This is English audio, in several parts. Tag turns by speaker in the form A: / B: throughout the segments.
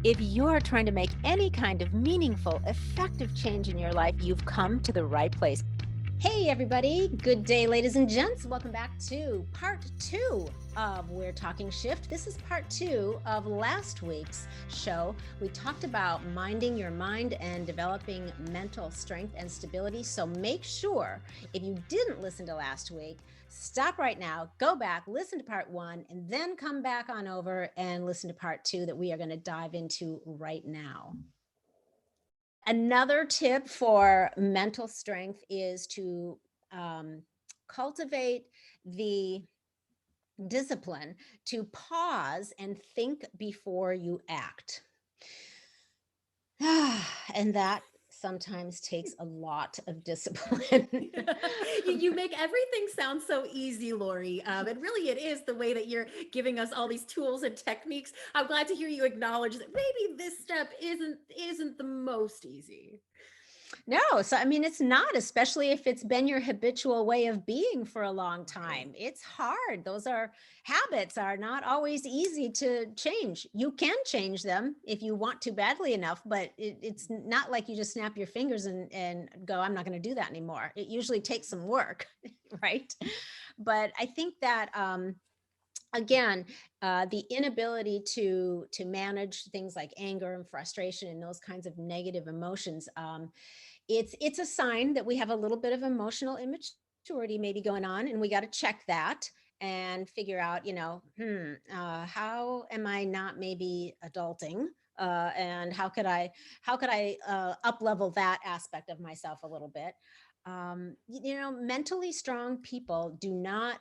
A: If you are trying to make any kind of meaningful, effective change in your life, you've come to the right place. Hey, everybody. Good day, ladies and gents. Welcome back to part two of We're Talking Shift. This is part two of last week's show. We talked about minding your mind and developing mental strength and stability. So make sure, if you didn't listen to last week, stop right now, go back, listen to part one, and then come back on over and listen to part two that we are going to dive into right now. Another tip for mental strength is to cultivate the discipline to pause and think before you act. And that sometimes takes a lot of discipline.
B: You make everything sound so easy, Loree. And really, it is the way that you're giving us all these tools and techniques. I'm glad to hear you acknowledge that maybe this step isn't the most easy.
A: No, so I mean, it's not, especially if it's been your habitual way of being for a long
B: Right.
A: time. It's hard. Those are habits are not always easy to change. You can change them if you want to badly enough, but it's not like you just snap your fingers and go, I'm not going to do that anymore. It usually takes some work, right? But I think that again, the inability to manage things like anger and frustration and those kinds of negative emotions, it's a sign that we have a little bit of emotional immaturity maybe going on, and we got to check that and figure out, how am I not maybe adulting? And how could I up level that aspect of myself a little bit? Mentally strong people do not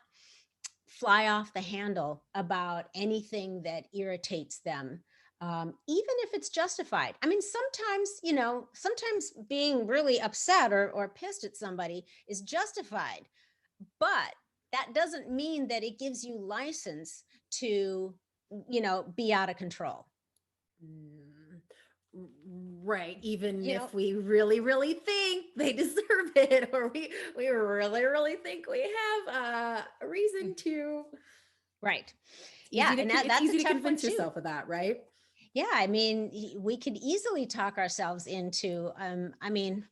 A: fly off the handle about anything that irritates them, even if it's justified. I mean, sometimes being really upset or pissed at somebody is justified, but that doesn't mean that it gives you license to, be out of control.
B: Mm, right. Even
A: You know,
B: if we really, really think they deserve it, or we really, really think we have a
A: mm,
B: reason to.
A: right.
B: It's
A: Yeah,
B: easy to
A: and that's
B: it's
A: that's a
B: easy to
A: tough one
B: convince
A: too.
B: yourself of that, right?
A: Yeah, I mean, we could easily talk ourselves into, I mean,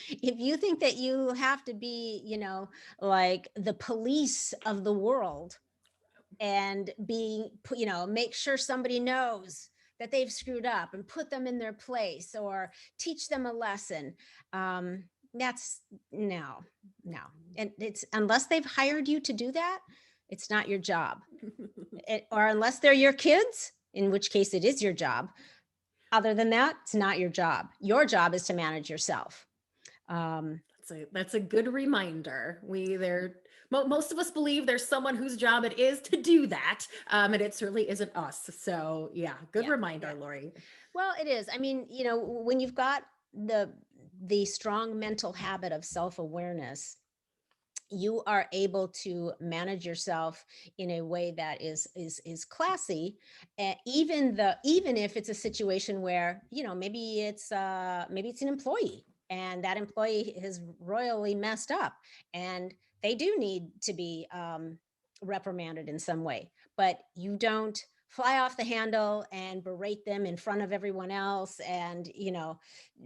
A: if you think that you have to be, like the police of the world and make sure somebody knows that they've screwed up and put them in their place or teach them a lesson. That's no, no. And it's unless they've hired you to do that, it's not your job. Or unless they're your kids, in which case it is your job. Other than that, it's not your job. Your job is to manage yourself. Um,
B: That's a good reminder. Most of us believe there's someone whose job it is to do that, and it certainly isn't us. So yeah, good
A: yeah, yeah.
B: reminder, Loree.
A: Well, it is. I mean, when you've got the strong mental habit of self-awareness, you are able to manage yourself in a way that is classy, even if it's a situation where maybe it's an employee, and that employee is royally messed up, and they do need to be reprimanded in some way, but you don't fly off the handle and berate them in front of everyone else and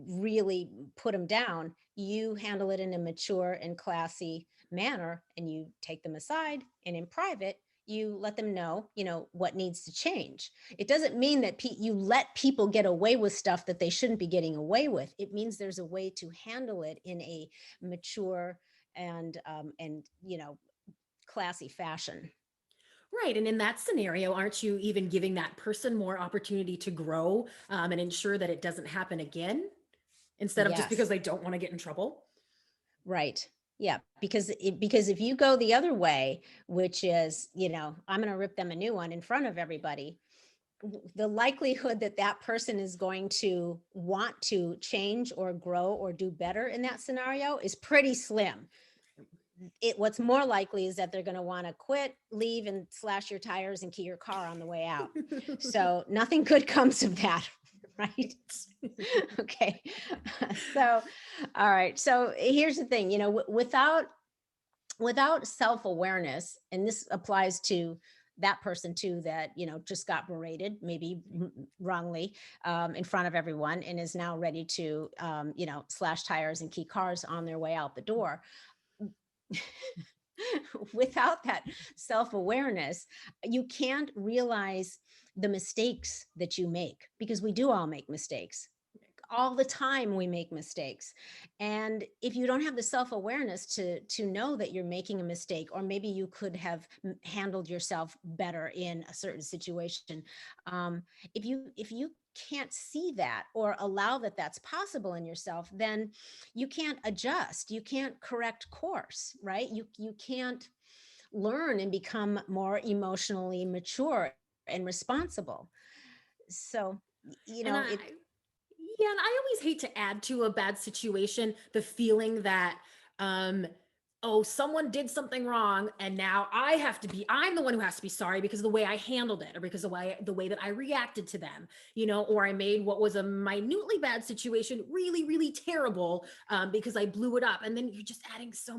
A: really put them down. You handle it in a mature and classy manner, and you take them aside, and in private you let them know what needs to change. It doesn't mean that you let people get away with stuff that they shouldn't be getting away with. It means there's a way to handle it in a mature and classy fashion.
B: Right, and in that scenario, aren't you even giving that person more opportunity to grow, and ensure that it doesn't happen again, instead of just because
A: Yes.
B: they don't want to get in trouble?
A: Right. Yeah, because if you go the other way, which is, I'm going to rip them a new one in front of everybody, the likelihood that that person is going to want to change or grow or do better in that scenario is pretty slim. What's more likely is that they're going to want to quit, leave, and slash your tires and key your car on the way out. So nothing good comes of that, right? Okay. So, all right. So here's the thing, without self-awareness, and this applies to that person too that, just got berated, maybe wrongly, in front of everyone, and is now ready to, slash tires and key cars on their way out the door. Without that self-awareness, you can't realize the mistakes that you make, because we do all make mistakes. All the time we make mistakes. And if you don't have the self-awareness to know that you're making a mistake, or maybe you could have handled yourself better in a certain situation, um, if you can't see that or allow that that's possible in yourself, then you can't adjust, you can't correct course, right? You can't learn and become more emotionally mature and responsible. So, you
B: And
A: know it
B: yeah, and I always hate to add to a bad situation the feeling that, um, oh, someone did something wrong, and now I'm the one who has to be sorry because of the way I handled it, or because of the way that I reacted to them, or I made what was a minutely bad situation really, really terrible, because I blew it up. And then you're just adding so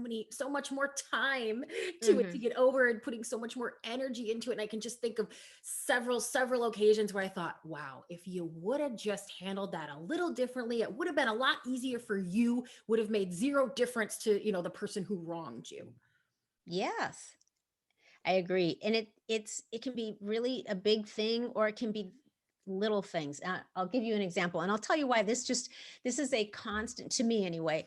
B: much more time to it to
A: Mhm.
B: get over, and putting so much more energy into it. And I can just think of several occasions where I thought, wow, if you would have just handled that a little differently, it would have been a lot easier for you, would have made zero difference to, the person who wronged you.
A: Yes, I agree. And it can be really a big thing, or it can be little things. I'll give you an example, and I'll tell you why this is a constant to me anyway.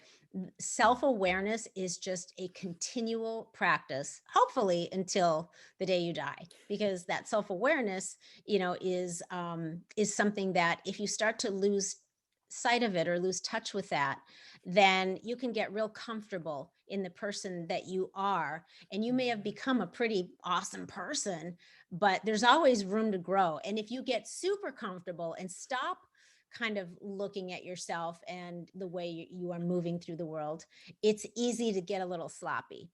A: Self-awareness is just a continual practice, hopefully until the day you die, because that self-awareness, is something that if you start to lose sight of it or lose touch with that, then you can get real comfortable in the person that you are, and you may have become a pretty awesome person, but there's always room to grow. And if you get super comfortable and stop kind of looking at yourself and the way you are moving through the world, it's easy to get a little sloppy.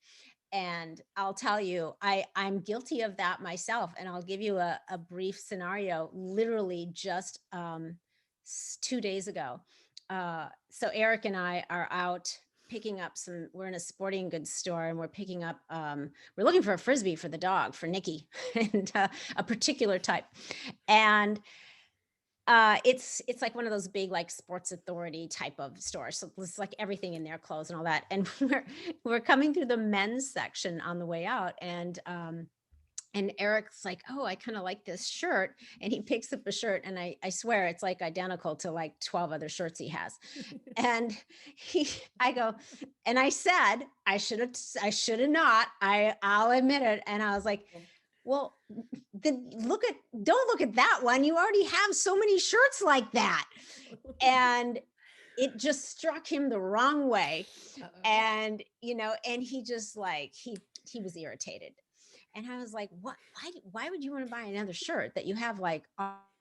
A: And I'll tell you, I'm guilty of that myself. And I'll give you a brief scenario, literally just 2 days ago. So Eric and I are out picking up we're in a sporting goods store, and we're picking up, we're looking for a Frisbee for the dog, for Nikki, and a particular type. And it's like one of those big, like, Sports Authority type of stores. So it's like everything in there, clothes and all that. And we're coming through the men's section on the way out, and Eric's like, "Oh, I kind of like this shirt." And he picks up a shirt, and I swear it's like identical to like 12 other shirts he has. And I go, and I said, I should have not. I'll admit it. And I was like, well, then don't look at that one. You already have so many shirts like that. And it just struck him the wrong way.
B: Uh-oh.
A: And he just, like, he was irritated. And I was like, what, why would you want to buy another shirt that you have, like,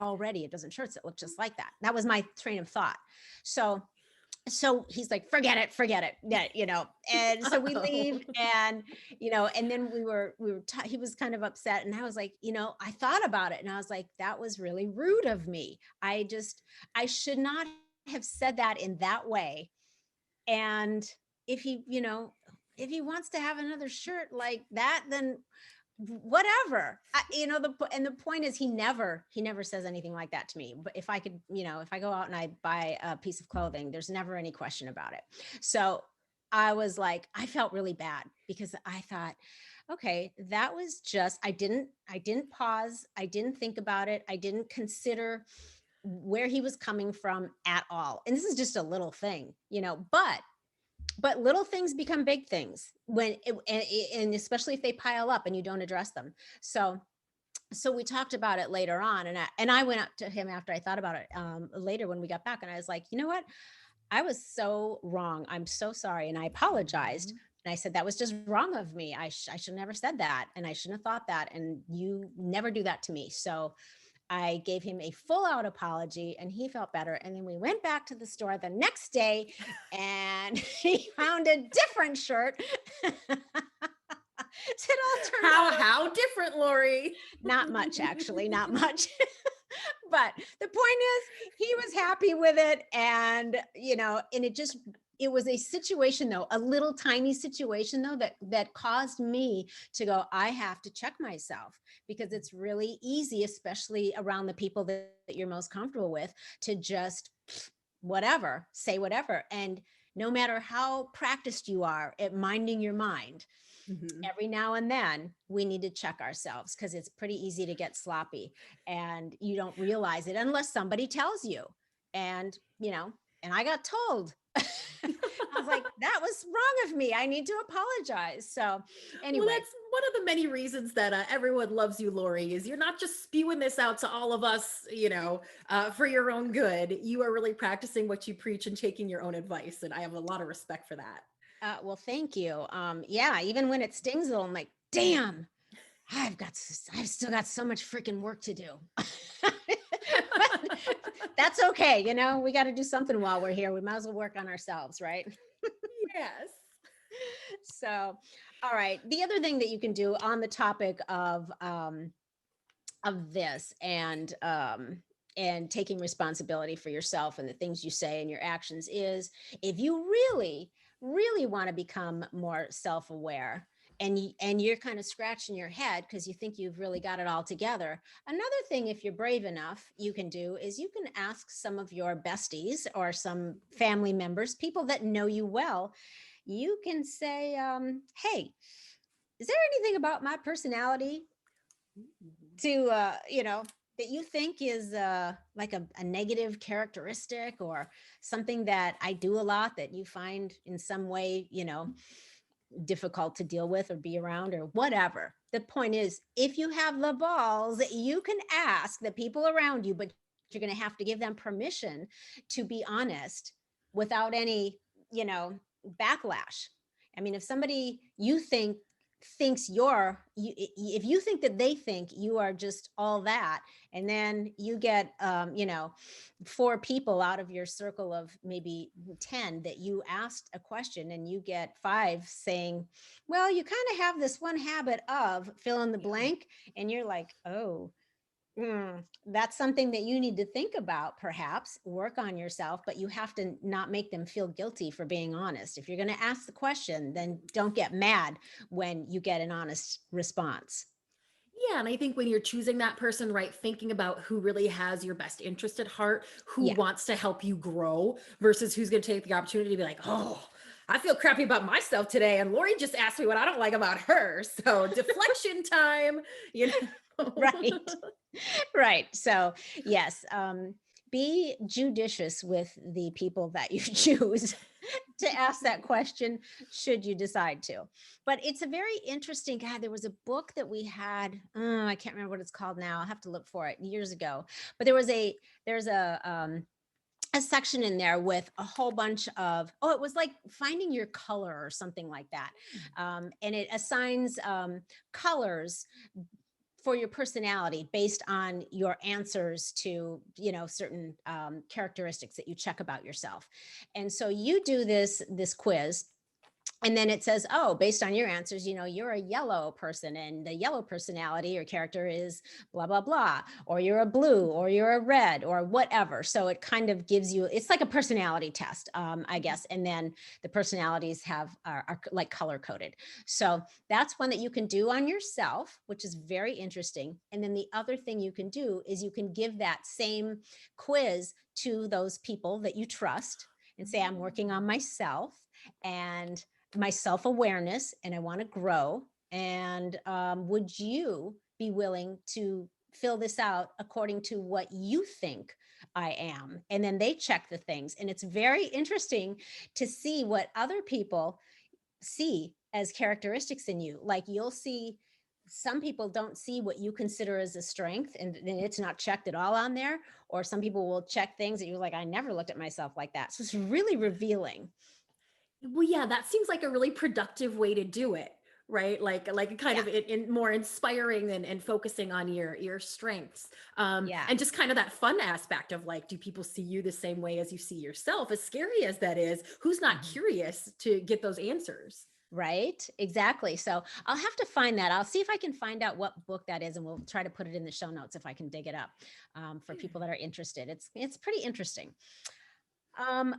A: already a dozen shirts that look just like that? That was my train of thought. So he's like, forget it. Yeah, And so we
B: Uh-oh.
A: leave, and then he was kind of upset. And I was like, I thought about it, and I was like, that was really rude of me. I should not have said that in that way. And if if he wants to have another shirt like that, then whatever. And the point is, he never says anything like that to me. But if I go out and I buy a piece of clothing, there's never any question about it. So I was like, I felt really bad, because I thought, okay, that was just, I didn't pause, I didn't think about it, I didn't consider where he was coming from at all. And this is just a little thing, but little things become big things and especially if they pile up and you don't address them. So we talked about it later on, and I went up to him after I thought about it, later when we got back, and I was like, you know what, I was so wrong, I'm so sorry, and I apologized.
B: Mhm.
A: And I said, that was just wrong of me. I should have never said that, and I shouldn't have thought that, and you never do that to me. So I gave him a full out apology, and he felt better. And then we went back to the store the next day, and he found a different shirt. So it all turned
B: How
A: out
B: how different, Loree?
A: not much, actually, not much. But the point is, he was happy with it. And it just, it was a situation though, a little tiny situation though, that caused me to go, I have to check myself, because it's really easy, especially around the people that you're most comfortable with, to just whatever, say whatever. And no matter how practiced you are at minding your mind,
B: Mhm.
A: every now and then we need to check ourselves, because it's pretty easy to get sloppy and you don't realize it unless somebody tells you. And, and I got told. I was like, that was wrong of me. I need to apologize. So,
B: Well,
A: anyway,
B: that's one of the many reasons that everyone loves you, Loree, is you're not just spewing this out to all of us, for your own good. You are really practicing what you preach and taking your own advice. And I have a lot of respect for that.
A: well, thank you. Yeah, even when it stings a little, I'm like, damn, I've still got so much freaking work to do. But that's okay. We got to do something while we're here. We might as well work on ourselves, right?
B: Yes.
A: So, all right. The other thing that you can do on the topic of this, and taking responsibility for yourself and the things you say and your actions, is if you really really want to become more self-aware, and you're kind of scratching your head because you think you've really got it all together. Another thing, if you're brave enough, you can do is you can ask some of your besties or some family members, people that know you well. You can say, hey, is there anything about my personality to that you think is like a negative characteristic, or something that I do a lot that you find in some way difficult to deal with or be around, or whatever. The point is, if you have the balls, you can ask the people around you, but you're going to have to give them permission to be honest without any backlash. I mean, if somebody you think thinks if you think that they think you are just all that, and then you get four people out of your circle of maybe 10 that you asked a question, and you get five saying, well, you kind of have this one habit of fill in the
B: Yeah.
A: blank, and you're like, oh, that's something that you need to think about, perhaps work on yourself, but you have to not make them feel guilty for being honest. If you're going to ask the question, then don't get mad when you get an honest response.
B: Yeah, and I think when you're choosing that person, right, thinking about who really has your best interest at heart, who
A: Yeah.
B: wants to help you grow versus who's going to take the opportunity to be like, oh, I feel crappy about myself today. And Lori just asked me what I don't like about her. So deflection time, you know.
A: Right. Right. So, yes, be judicious with the people that you choose to ask that question, should you decide to. But it's a very interesting, God, there was a book that we had, I can't remember what it's called now. I'll have to look for it, years ago. But there's a section in there with a whole bunch of, it was like finding your color or something like that. And it assigns colors for your personality based on your answers to certain characteristics that you check about yourself. And so you do this quiz, and then it says, oh, based on your answers, you're a yellow person, and the yellow personality or character is blah blah blah, or you're a blue, or you're a red, or whatever. So it kind of gives you, it's like a personality test, I guess. And then the personalities are like color coded. So that's one that you can do on yourself, which is very interesting. And then the other thing you can do is you can give that same quiz to those people that you trust, and say, I'm working on myself and my self-awareness, and I want to grow. And would you be willing to fill this out according to what you think I am? And then they check the things. And it's very interesting to see what other people see as characteristics in you. Like, you'll see some people don't see what you consider as a strength, and it's not checked at all on there. Or some people will check things that you're like, I never looked at myself like that. So it's really revealing.
B: Well, yeah, that seems like a really productive way to do it, right? Like kind
A: Yeah.
B: of in more inspiring and focusing on your strengths.
A: Yeah.
B: And just kind of that fun aspect of like, do people see you the same way as you see yourself? As scary as that is, who's not
A: Mhm.
B: curious to get those answers?
A: Right, exactly. So I'll have to find that. I'll see if I can find out what book that is, and we'll try to put it in the show notes if I can dig it up, for people that are interested. It's pretty interesting.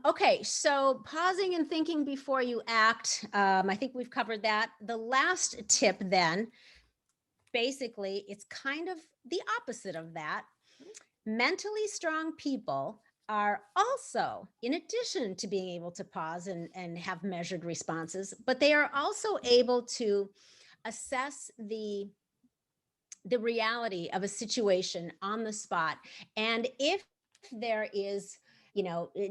A: Okay, so pausing and thinking before you act. I think we've covered that. The last tip, then, basically, it's kind of the opposite of that. Mentally strong people are also, in addition to being able to pause and have measured responses, but they are also able to assess the reality of a situation on the spot. And if there is,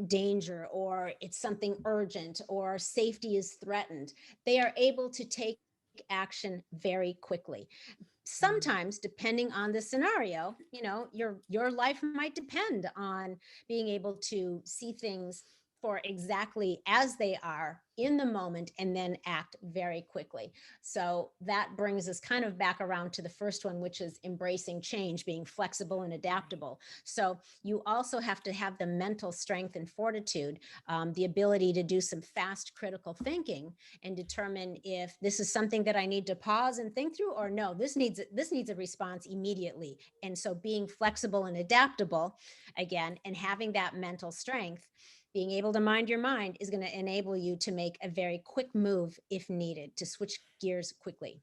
A: danger, or it's something urgent, or safety is threatened, they are able to take action very quickly.
B: Mm.
A: Sometimes, depending on the scenario, your life might depend on being able to see things for exactly as they are in the moment, and then act very quickly. So that brings us kind of back around to the first one, which is embracing change, being flexible and
B: Right.
A: adaptable. So you also have to have the mental strength and fortitude, the ability to do some fast critical thinking, and determine if this is something that I need to pause and think through, or no, this needs a response immediately. And so being flexible and adaptable, again, and having that mental strength, being able to mind your mind, is going to enable you to make a very quick move if needed, to switch gears quickly.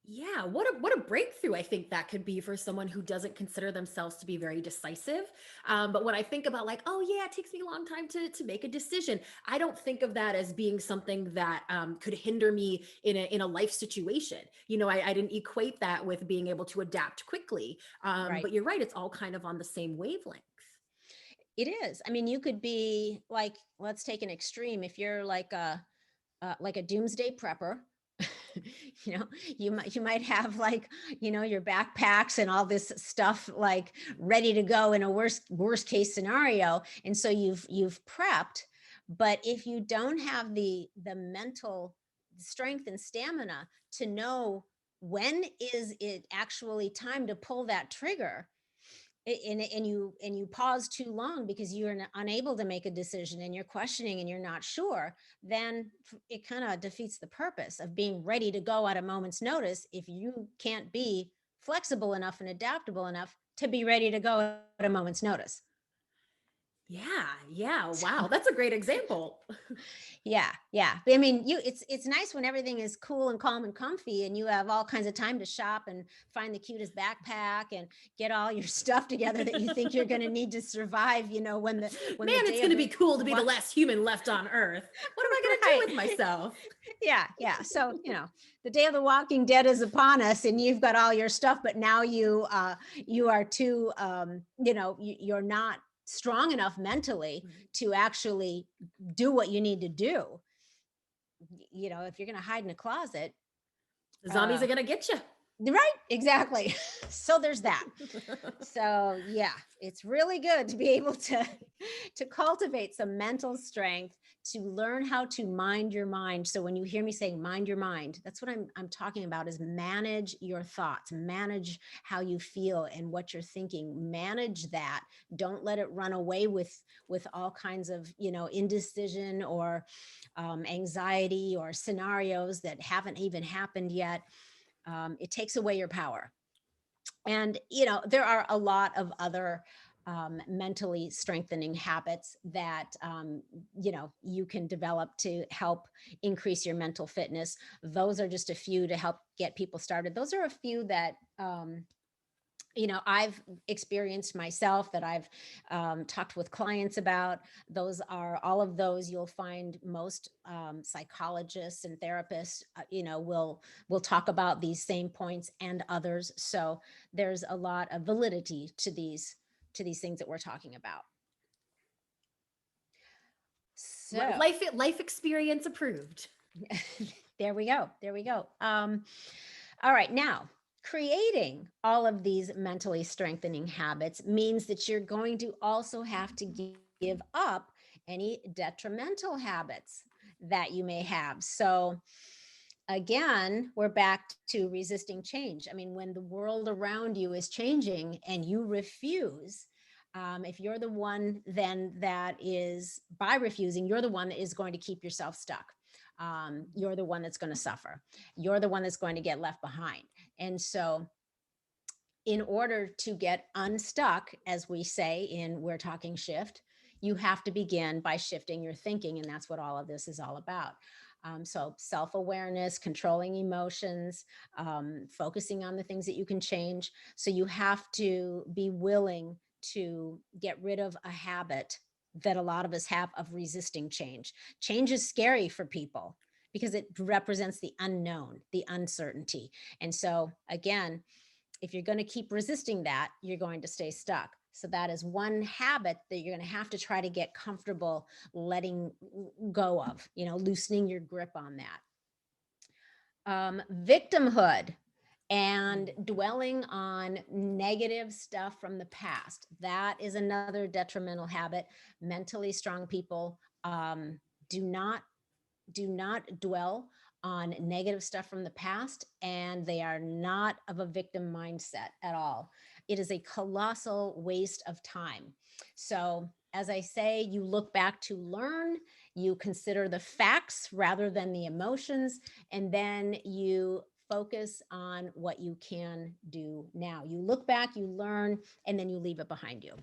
B: Yeah, what a breakthrough I think that could be for someone who doesn't consider themselves to be very decisive. But when I think about like, oh yeah, it takes me a long time to make a decision, I don't think of that as being something that could hinder me in a life situation. I didn't equate that with being able to adapt quickly.
A: Right.
B: But you're right, it's all kind of on the same wavelength.
A: It is. I mean, you could be like, let's take an extreme. If you're like a doomsday prepper, you might have, like, your backpacks and all this stuff, like, ready to go in a worst case scenario, and so you've prepped. But if you don't have the mental strength and stamina to know when is it actually time to pull that trigger, and you pause too long because you're unable to make a decision, and you're questioning and you're not sure, then it kind of defeats the purpose of being ready to go at a moment's notice, if you can't be flexible enough and adaptable enough to be ready to go at a moment's notice.
B: Yeah, yeah. Wow, that's a great example.
A: Yeah, yeah. I mean, it's nice when everything is cool and calm and comfy, and you have all kinds of time to shop and find the cutest backpack and get all your stuff together that you think you're going to need to survive, when the
B: Man, it's
A: day
B: going
A: of
B: to
A: the
B: be cool to be the
A: wa-
B: last human left on Earth. What am I going to do
A: right.
B: with myself?
A: Yeah, yeah. So, the day of the Walking Dead is upon us, and you've got all your stuff, but now you are too, you're not strong enough mentally
B: Right.
A: to actually do what you need to do. If you're going to hide in a closet,
B: The zombies
A: uh
B: are going to get you.
A: right, exactly. So there's that. So yeah, it's really good to be able to cultivate some mental strength, to learn how to mind your mind. So when you hear me saying mind your mind, that's what I'm talking about, is manage your thoughts, manage how you feel and what you're thinking, manage that. Don't let it run away with all kinds of, indecision, or anxiety, or scenarios that haven't even happened yet. It takes away your power. And, there are a lot of other mentally strengthening habits that, you can develop to help increase your mental fitness. Those are just a few to help get people started. Those are a few that, I've experienced myself, that I've talked with clients about. Those are all of those you'll find most psychologists and therapists, will talk about these same points and others. So there's a lot of validity to these things that we're talking about. So
B: Life experience approved.
A: there we go. There we go. All right. Now, creating all of these mentally strengthening habits means that you're going to also have to give up any detrimental habits that you may have. So, again, we're back to resisting change. I mean, when the world around you is changing and you refuse, if you're the one, then that is, by refusing, you're the one that is going to keep yourself stuck. You're the one that's going to suffer. You're the one that's going to get left behind. And so, in order to get unstuck, as we say in We're Talking Shift, you have to begin by shifting your thinking. And that's what all of this is all about. So self-awareness, controlling emotions, focusing on the things that you can change. So you have to be willing to get rid of a habit that a lot of us have of resisting change. Change is scary for people because it represents the unknown, the uncertainty. And so again, if you're going to keep resisting that, you're going to stay stuck. So that is one habit that you're going to have to try to get comfortable letting go of, loosening your grip on that. Victimhood and dwelling on negative stuff from the past. That is another detrimental habit. Mentally strong people do not dwell on negative stuff from the past, and they are not of a victim mindset at all. It is a colossal waste of time. So, as I say, you look back to learn, you consider the facts rather than the emotions, and then you focus on what you can do now. You look back, you learn, and then you leave it behind you.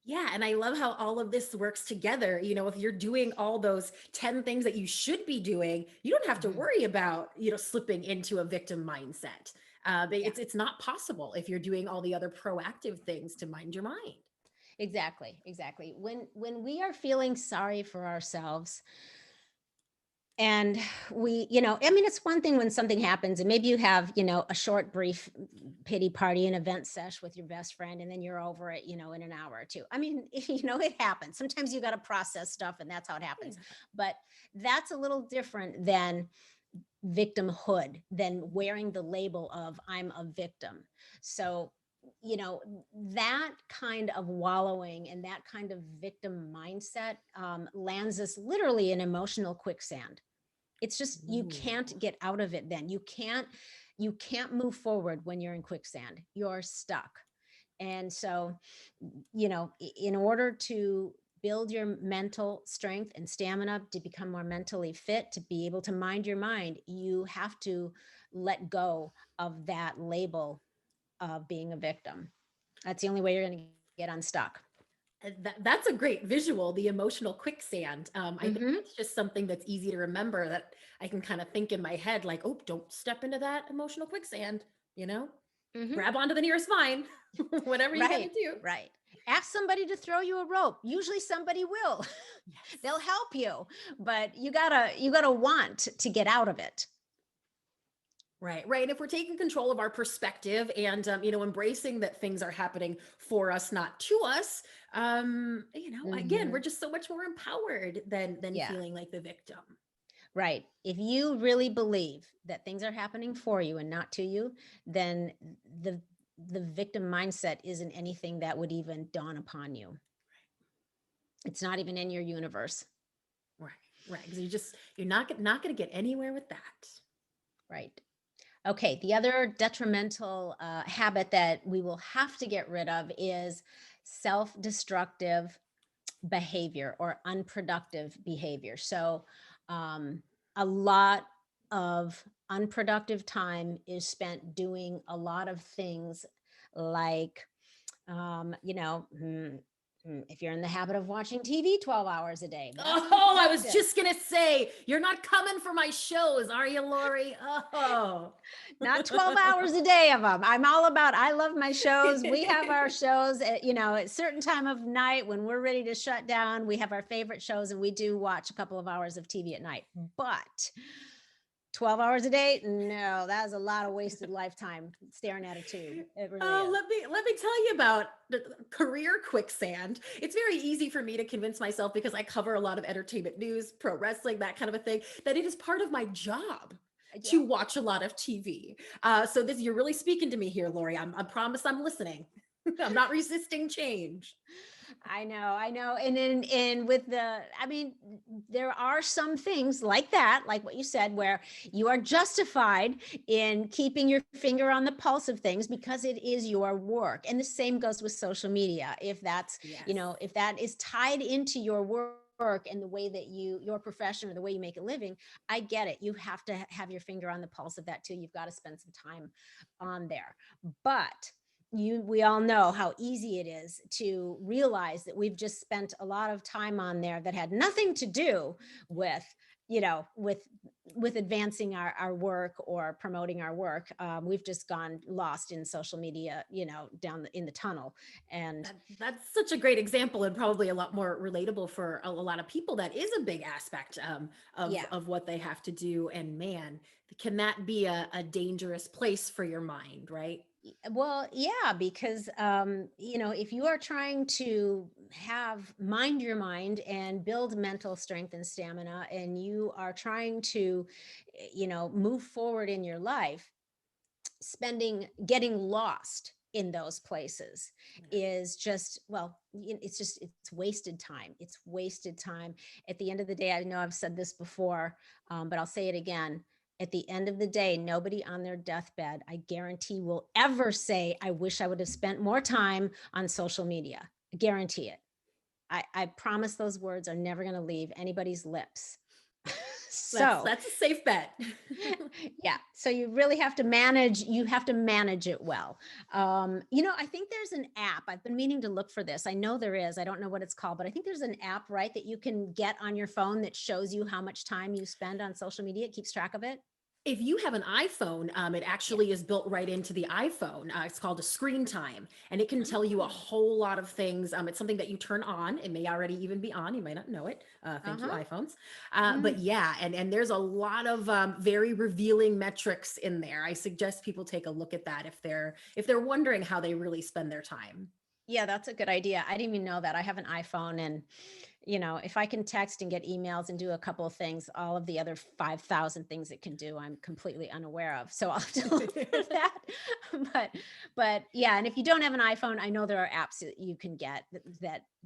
B: Yeah, and I love how all of this works together. If you're doing all those 10 things that you should be doing, you don't have to
A: Mhm.
B: worry about, slipping into a victim mindset.
A: Yeah.
B: It's not possible if you're doing all the other proactive things to mind your mind.
A: Exactly. When we are feeling sorry for ourselves, and it's one thing when something happens and maybe you have, a short, brief pity party, an event sesh with your best friend, and then you're over it, in an hour or two. I mean, it happens. Sometimes you got to process stuff and that's how it happens.
B: Yeah.
A: But that's a little different than victimhood, than wearing the label of I'm a victim. So, that kind of wallowing and that kind of victim mindset lands us literally in emotional quicksand. It's just you can't
B: Ooh.
A: get out of it then. You can't move forward when you're in quicksand. You're stuck. And so, in order to build your mental strength and stamina to become more mentally fit, to be able to mind your mind, you have to let go of that label of being a victim. That's the only way you're going to get unstuck.
B: That's a great visual, the emotional quicksand. I think
A: Hmm.
B: that's just something that's easy to remember that I can kind of think in my head, like, oh, don't step into that emotional quicksand, you know?
A: Hmm.
B: Grab onto the nearest vine, whatever you got to
A: Right,
B: do.
A: right. Ask somebody to throw you a rope. Usually somebody will. They'll
B: Yes.
A: help you, but you gotta want to get out of it.
B: Right, right. And if we're taking control of our perspective and embracing that things are happening for us, not to us, again, we're
A: Hmm.
B: just so much more empowered than
A: Yeah,
B: feeling like the victim.
A: right. If you really believe that things are happening for you and not to you, then the the victim mindset isn't anything that would even dawn upon you. It's not even in your universe.
B: Right, right. Because you're not going to get anywhere with that.
A: Right. Okay. The other detrimental habit that we will have to get rid of is self-destructive behavior or unproductive behavior. So, a lot of unproductive time is spent doing a lot of things like, if you're in the habit of watching TV 12 hours a day, that's
B: Oh, I was
A: unproductive.
B: just gonna say, you're not coming for my shows, are you, Lori? Oh.
A: Not 12 hours a day of them. I love my shows. We have our shows at certain time of night when we're ready to shut down. We have our favorite shows and we do watch a couple of hours of TV at night. But 12 hours a day? No, that is a lot of wasted lifetime staring at a tube. It really
B: Oh,
A: is.
B: let me tell you about the career quicksand. It's very easy for me to convince myself because I cover a lot of entertainment news, pro wrestling, that kind of a thing, that it is part of my job
A: Yeah.
B: to watch a lot of TV. So this you're really speaking to me here, Lori. I promise I'm listening. I'm not resisting change.
A: I know. And with there are some things like that, like what you said, where you are justified in keeping your finger on the pulse of things because it is your work. And the same goes with social media.
B: Yes.
A: If that is tied into your work and the way that your profession or the way you make a living, I get it. You have to have your finger on the pulse of that too. You've got to spend some time on there. But we all know how easy it is to realize that we've just spent a lot of time on there that had nothing to do with, you know, with advancing our work or promoting our work. We've just gone lost in social media, you know, in the tunnel. And
B: That's such a great example, and probably a lot more relatable for a lot of people. That is a big aspect
A: yeah.
B: of what they have to do. And man, can that be a dangerous place for your mind, right?
A: Well, yeah, because you know, if you are trying to have mind your mind and build mental strength and stamina, and you are trying to, you know, move forward in your life, getting lost in those places is just, well, it's just, it's wasted time. It's wasted time. At the end of the day, I know I've said this before, but I'll say it again. At the end of the day, nobody on their deathbed, I guarantee, will ever say, I wish I would have spent more time on social media. I guarantee it. I promise those words are never going to leave anybody's lips. So,
B: That's a safe bet.
A: yeah, so you have to manage it well. You know, I think there's an app. I've been meaning to look for this. I know there is. I don't know what it's called, but I think there's an app, right, that you can get on your phone that shows you how much time you spend on social media. It keeps track of it.
B: If you have an iPhone, it
A: Yeah.
B: actually is built right into the iPhone. It's called a screen time, and it can tell you a
A: Oh.
B: whole lot of things. It's something that you turn on. It may already even be on. You might not know it. Thank you,
A: Uh-huh.
B: iPhones. But
A: Mm.
B: yeah, and there's a lot of very revealing metrics in there. I suggest people take a look at that if they're wondering how they really spend their time.
A: Yeah, that's a good idea. I didn't even know that. I have an iPhone, and you know, if I can text and get emails and do a couple of things, all of the other 5,000 things it can do, I'm completely unaware of. So I'll have to look for that. But yeah, and if you don't have an iPhone, I know there are apps that you can get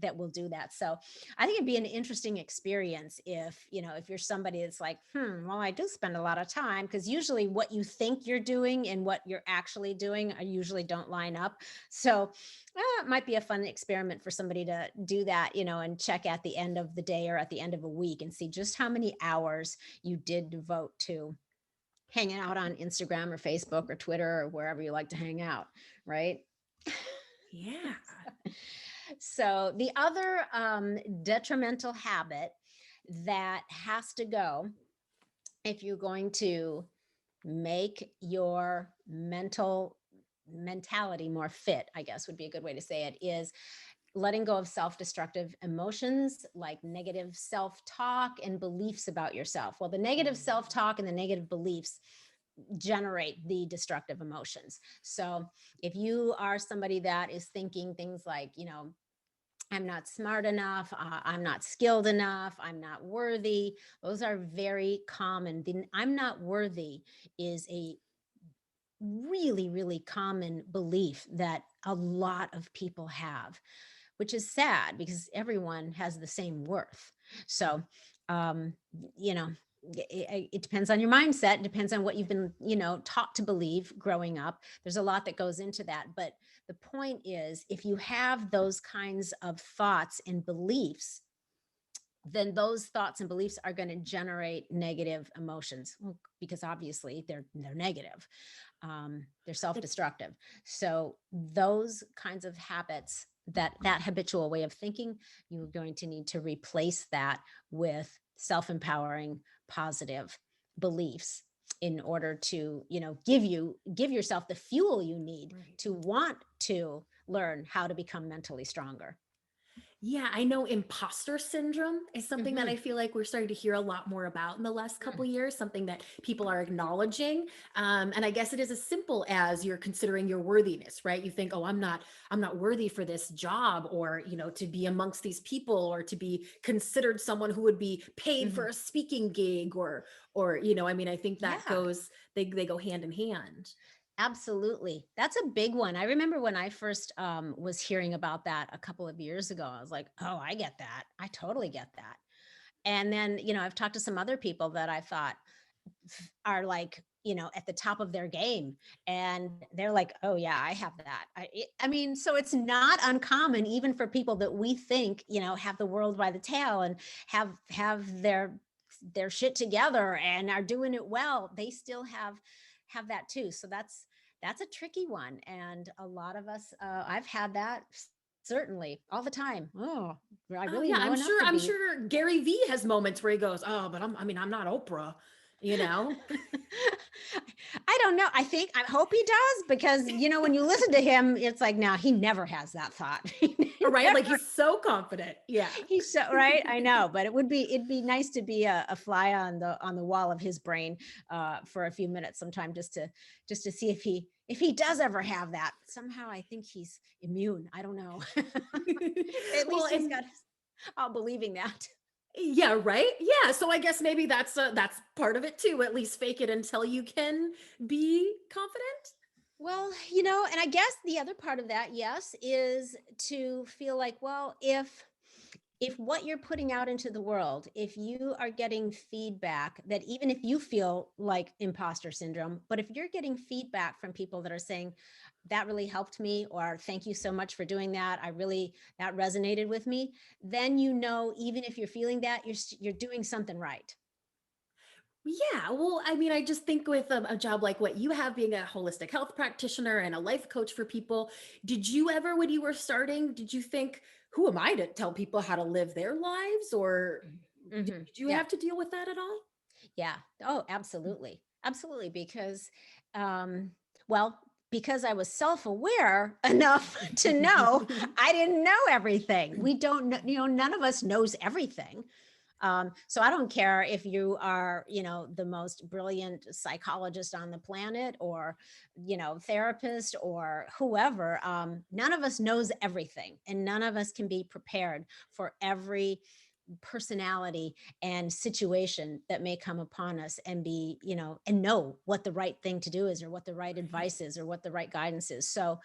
A: that will do that. So I think it'd be an interesting experience if, you know, if you're somebody that's like, well, I do spend a lot of time, because usually what you think you're doing and what you're actually doing are usually don't line up. So it might be a fun experiment for somebody to do that, you know, and check at the end of the day or at the end of a week and see just how many hours you did devote to hanging out on Instagram or Facebook or Twitter or wherever you like to hang out, right?
B: Yeah.
A: So the other detrimental habit that has to go if you're going to make your mentality more fit, I guess would be a good way to say it, is letting go of self-destructive emotions like negative self-talk and beliefs about yourself. Well, the negative
B: Mm.
A: self-talk and the negative beliefs generate the destructive emotions. So if you are somebody that is thinking things like, you know, I'm not smart enough, I'm not skilled enough, I'm not worthy, those are very common. The I'm not worthy is a really, really common belief that a lot of people have, which is sad because everyone has the same worth. So, um, you know, it depends on your mindset. It depends on what you've been, you know, taught to believe growing up. There's a lot that goes into that. But the point is, if you have those kinds of thoughts and beliefs, then those thoughts and beliefs are going to generate negative emotions. Well, because obviously they're negative, they're self-destructive. So those kinds of habits, that habitual way of thinking, you're going to need to replace that with self-empowering, positive beliefs in order to, you know, give yourself the fuel you need
B: Right.
A: to want to learn how to become mentally stronger.
B: Yeah, I know imposter syndrome is something that I
A: Hmm.
B: feel like we're starting to hear a lot more about in the last couple years, something that people are acknowledging. And I guess it is as simple as you're considering your worthiness, right? You think, oh, I'm not worthy for this job, or, you know, to be amongst these people, or to be considered someone who would be paid for
A: Hmm.
B: a speaking gig, you know, I mean, I think that
A: Yeah.
B: they go hand in hand.
A: Absolutely. That's a big one. I remember when I first was hearing about that a couple of years ago, I was like, oh, I get that. I totally get that. And then, you know, I've talked to some other people that I thought are like, you know, at the top of their game. And they're like, oh, yeah, I have that. I mean, so it's not uncommon, even for people that we think, you know, have the world by the tail and have their shit together and are doing it well. They still have that too. So that's a tricky one. And a lot of us, I've had that certainly all the time. Oh, I
B: Oh
A: really
B: yeah,
A: know enough to
B: I'm
A: be.
B: sure Gary Vee has moments where he goes, "Oh, but I mean, I'm not Oprah," you know?
A: I don't know. I hope he does, because when you listen to him, it's like, now he never has that thought.
B: Right? Like
A: Never.
B: he's so confident. Yeah.
A: He's so right. I know, but it'd be nice to be a fly on the wall of his brain for a few minutes sometime, just to see if he does ever have that. Somehow I think he's immune. I don't know. At
B: Well,
A: least he's
B: and
A: got all believing that.
B: yeah, right? Yeah, so I guess maybe that's part of it too, at least fake it until you can be confident?
A: Well, and I guess the other part of that, yes, is to feel like, well, if what you're putting out into the world, if you are getting feedback, that even if you feel like imposter syndrome, but if you're getting feedback from people that are saying, that really helped me, or thank you so much for doing that, that resonated with me, then even if you're feeling that, you're doing something right.
B: Yeah, well, I mean, I just think with a job like what you have, being a holistic health practitioner and a life coach for people, did you ever, when you were starting, did you think, who am I to tell people how to live their lives? Or
A: Hmm.
B: did you
A: Yeah.
B: have to deal with that at all?
A: Yeah. Oh, absolutely. Absolutely. Because, um, well, because I was self-aware enough to know I didn't know everything. We don't know, none of us knows everything. So I don't care if you are, the most brilliant psychologist on the planet, or, therapist, or whoever. None of us knows everything, and none of us can be prepared for every personality and situation that may come upon us, and and know what the right thing to do is, or what the right
B: Right.
A: advice is, or what the right guidance is. So,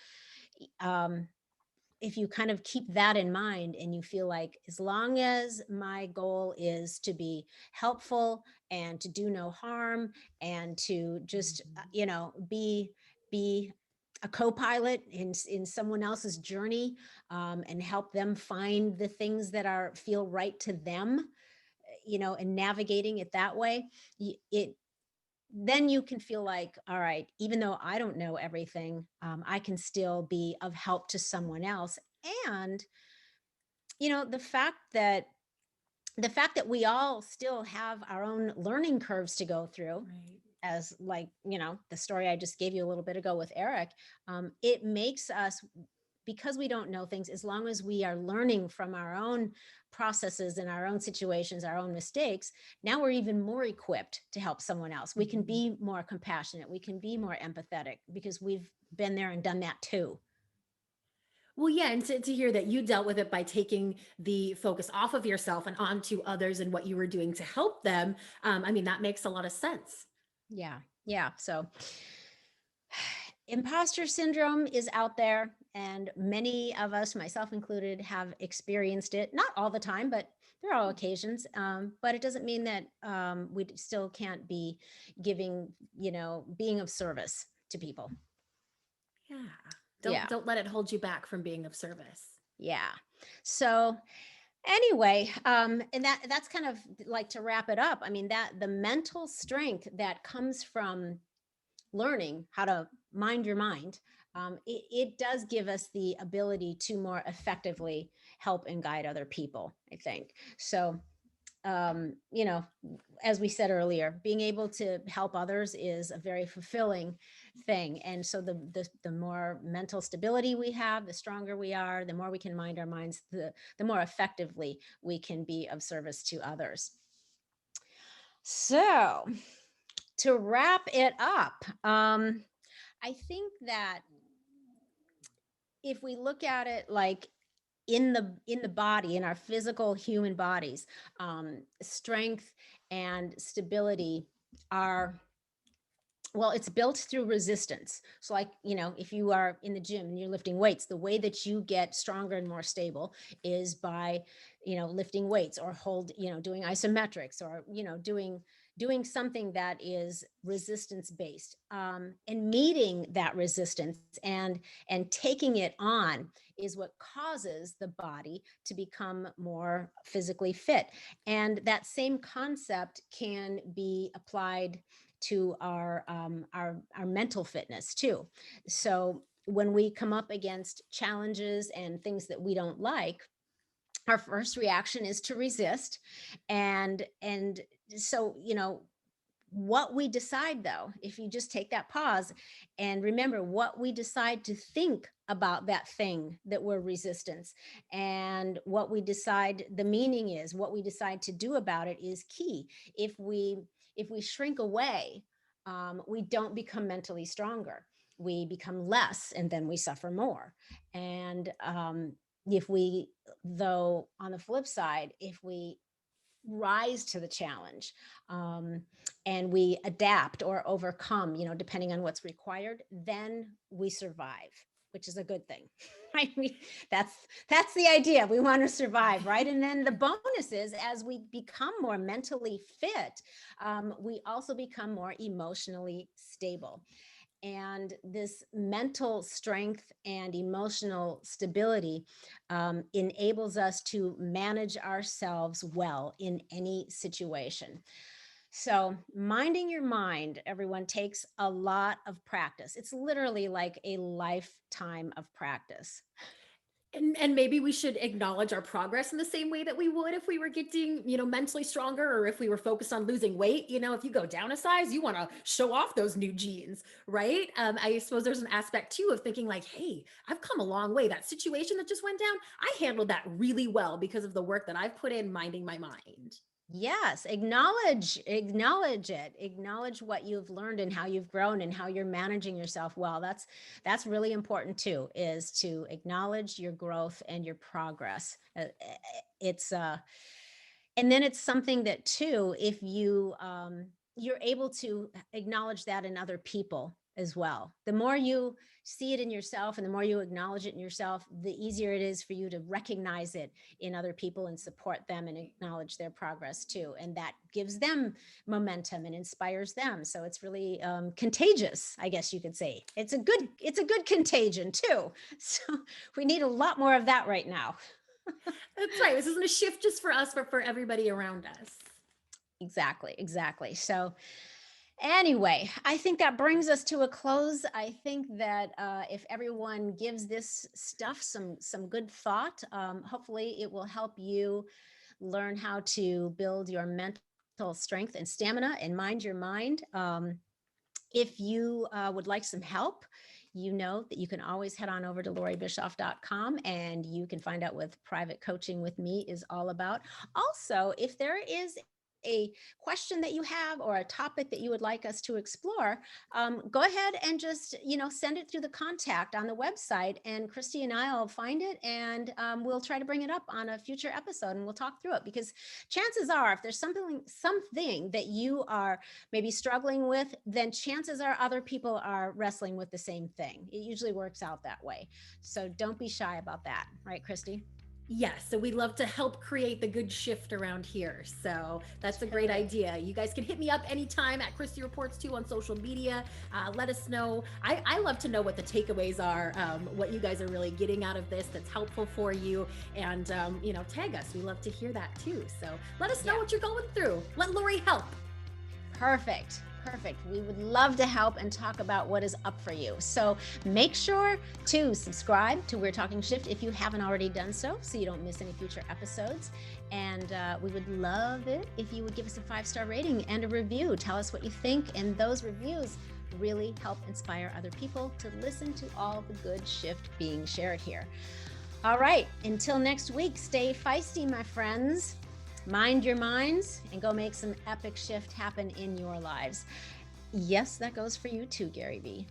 A: um, if you kind of keep that in mind, and you feel like, as long as my goal is to be helpful and to do no harm, and to just
B: Mhm.
A: be a co-pilot in someone else's journey, and help them find the things that feel right to them, and navigating it that way, it then you can feel like, all right, even though I don't know everything, I can still be of help to someone else. And the fact that we all still have our own learning curves to go through,
B: Right.
A: as, like, the story I just gave you a little bit ago with Eric, it makes us, because we don't know things, as long as we are learning from our own processes and our own situations, our own mistakes, now we're even more equipped to help someone else. We can
B: Mhm.
A: be more compassionate, we can be more empathetic, because we've been there and done that too.
B: Well, yeah, and to hear that you dealt with it by taking the focus off of yourself and onto others and what you were doing to help them, I mean, that makes a lot of sense.
A: Yeah. Yeah. So imposter syndrome is out there, and many of us, myself included, have experienced it. Not all the time, but there are occasions. But it doesn't mean that we still can't be giving, being of service to people.
B: Yeah.
A: Yeah.
B: Don't let it hold you back from being of service.
A: Yeah. So anyway, and that's kind of like, to wrap it up. I mean, that the mental strength that comes from learning how to mind your mind, it does give us the ability to more effectively help and guide other people, I think. So, um, you know, as we said earlier, being able to help others is a very fulfilling thing. And so the more mental stability we have, the stronger we are, the more we can mind our minds, the more effectively we can be of service to others. So, to wrap it up, I think that if we look at it like, in the body, in our physical human bodies, strength and stability are, well, it's built through resistance. So, like, if you are in the gym and you're lifting weights, the way that you get stronger and more stable is by, lifting weights, or doing isometrics, or, doing something that is resistance based, and meeting that resistance, and taking it on, is what causes the body to become more physically fit. And that same concept can be applied to our mental fitness too. So when we come up against challenges and things that we don't like, our first reaction is to resist. And so, what we decide, though, if you just take that pause and remember what we decide to think about that thing that we're resistance, and what we decide the meaning is, what we decide to do about it is key. If we shrink away, we don't become mentally stronger. We become less, and then we suffer more. And if we, though, on the flip side, if we rise to the challenge, um, and we adapt or overcome, depending on what's required, then we survive, which is a good thing. Right? That's the idea. We want to survive, right? And then the bonus is, as we become more mentally fit, we also become more emotionally stable. And this mental strength and emotional stability enables us to manage ourselves well in any situation. So, minding your mind, everyone, takes a lot of practice. It's literally like a lifetime of practice.
B: And maybe we should acknowledge our progress in the same way that we would if we were getting, mentally stronger, or if we were focused on losing weight. If you go down a size, you want to show off those new jeans, right? I suppose there's an aspect too of thinking like, hey, I've come a long way. That situation that just went down, I handled that really well because of the work that I've put in minding my mind.
A: Yes, acknowledge it. Acknowledge what you've learned and how you've grown and how you're managing yourself well. That's really important too, is to acknowledge your growth and your progress. It's and then it's something that too, if you're able to acknowledge that in other people as well. The more you see it in yourself and the more you acknowledge it in yourself, the easier it is for you to recognize it in other people and support them and acknowledge their progress too. And that gives them momentum and inspires them. So it's really contagious, I guess you could say. It's a good contagion too. So we need a lot more of that right now.
B: That's right. This isn't a shift just for us, but for everybody around us.
A: Exactly. So anyway, I think that brings us to a close. I think that if everyone gives this stuff some good thought, hopefully it will help you learn how to build your mental strength and stamina and mind your mind. If you would like some help, you know that you can always head on over to loreebischoff.com and you can find out what private coaching with me is all about. Also, if there is a question that you have or a topic that you would like us to explore, go ahead and just send it through the contact on the website, and Christy and I will find it, and we'll try to bring it up on a future episode, and we'll talk through it. Because chances are, if there's something that you are maybe struggling with, then chances are other people are wrestling with the same thing. It usually works out that way. So don't be shy about that, right, Christy?
B: Yes, so we love to help create the good shift around here. So that's a great idea. You guys can hit me up anytime at Christy Reports 2 on social media. Let us know. I love to know what the takeaways are, what you guys are really getting out of this that's helpful for you. And, tag us. We love to hear that too. So let us know what you're going through. Let Loree help.
A: Perfect. We would love to help and talk about what is up for you. So make sure to subscribe to We're Talking Shift if you haven't already done so you don't miss any future episodes. And we would love it if you would give us a 5-star rating and a review. Tell us what you think, and those reviews really help inspire other people to listen to all the good shift being shared here. All right, until next week, stay feisty, my friends. Mind your minds and go make some epic shift happen in your lives. Yes, that goes for you too, Gary Vee.